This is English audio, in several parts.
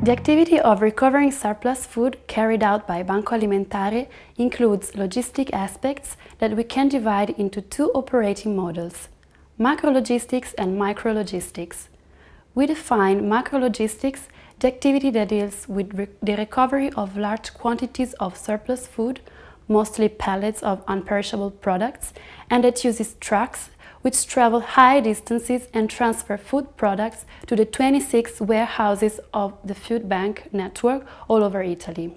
The activity of recovering surplus food carried out by Banco Alimentare includes logistic aspects that we can divide into two operating models: macro-logistics and micro-logistics. We define macro-logistics, the activity that deals with the recovery of large quantities of surplus food, mostly pallets of unperishable products, and that uses trucks which travel high distances and transfer food products to the 26 warehouses of the food bank network all over Italy.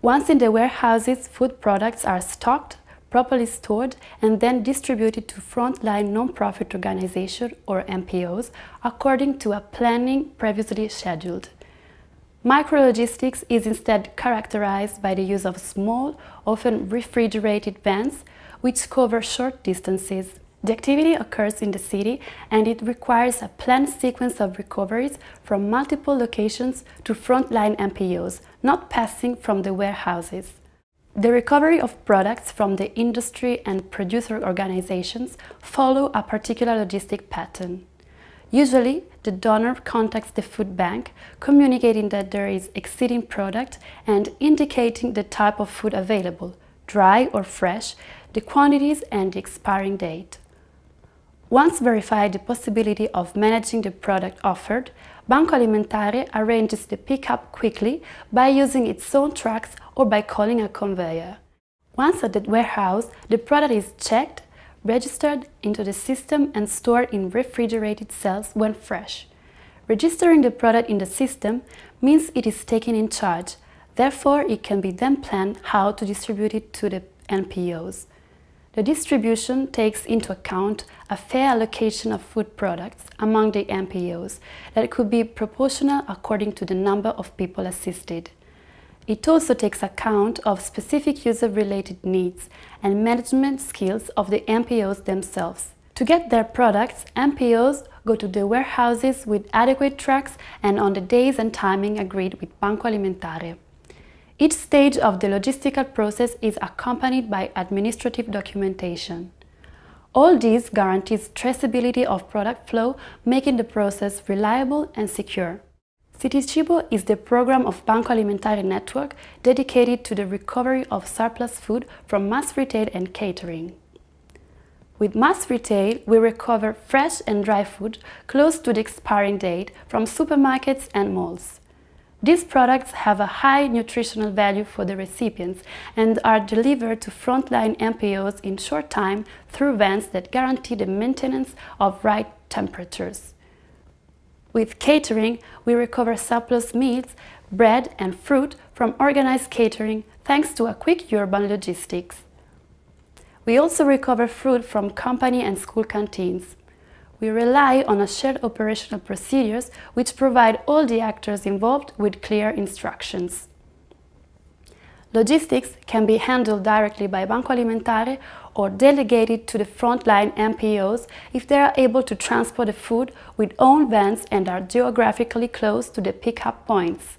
Once in the warehouses, food products are stocked, properly stored, and then distributed to frontline non-profit organizations or NPOs according to a planning previously scheduled. Micrologistics is instead characterized by the use of small, often refrigerated vans, which cover short distances. The activity occurs in the city and it requires a planned sequence of recoveries from multiple locations to frontline NPOs, not passing from the warehouses. The recovery of products from the industry and producer organizations follow a particular logistic pattern. Usually, the donor contacts the food bank, communicating that there is exceeding product and indicating the type of food available, dry or fresh, the quantities and the expiring date. Once verified the possibility of managing the product offered, Banco Alimentare arranges the pickup quickly by using its own trucks or by calling a conveyor. Once at the warehouse, the product is checked, registered into the system and stored in refrigerated cells when fresh. Registering the product in the system means it is taken in charge, therefore it can be then planned how to distribute it to the NPOs. The distribution takes into account a fair allocation of food products among the NPOs that could be proportional according to the number of people assisted. It also takes account of specific user-related needs and management skills of the NPOs themselves. To get their products, NPOs go to the warehouses with adequate trucks and on the days and timing agreed with Banco Alimentare. Each stage of the logistical process is accompanied by administrative documentation. All this guarantees traceability of product flow, making the process reliable and secure. Citycibo is the program of Banco Alimentare network dedicated to the recovery of surplus food from mass retail and catering. With mass retail, we recover fresh and dry food close to the expiring date from supermarkets and malls. These products have a high nutritional value for the recipients and are delivered to frontline NPOs in short time through vans that guarantee the maintenance of right temperatures. With catering, we recover surplus meals, bread and fruit from organized catering thanks to a quick urban logistics. We also recover food from company and school canteens. We rely on a shared operational procedures which provide all the actors involved with clear instructions. Logistics can be handled directly by Banco Alimentare or delegated to the frontline NPOs if they are able to transport the food with own vans and are geographically close to the pickup points.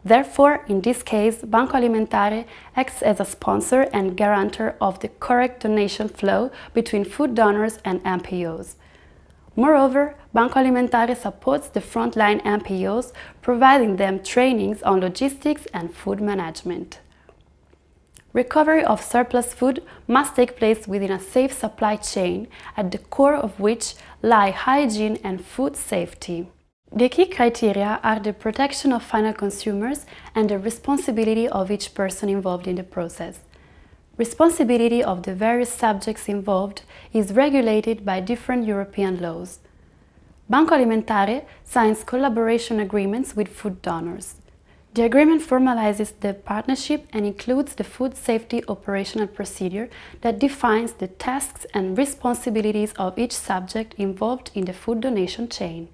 Therefore, in this case, Banco Alimentare acts as a sponsor and guarantor of the correct donation flow between food donors and NPOs. Moreover, Banco Alimentare supports the frontline NPOs, providing them trainings on logistics and food management. Recovery of surplus food must take place within a safe supply chain, at the core of which lie hygiene and food safety. The key criteria are the protection of final consumers and the responsibility of each person involved in the process. Responsibility of the various subjects involved is regulated by different European laws. Banco Alimentare signs collaboration agreements with food donors. The agreement formalizes the partnership and includes the food safety operational procedure that defines the tasks and responsibilities of each subject involved in the food donation chain.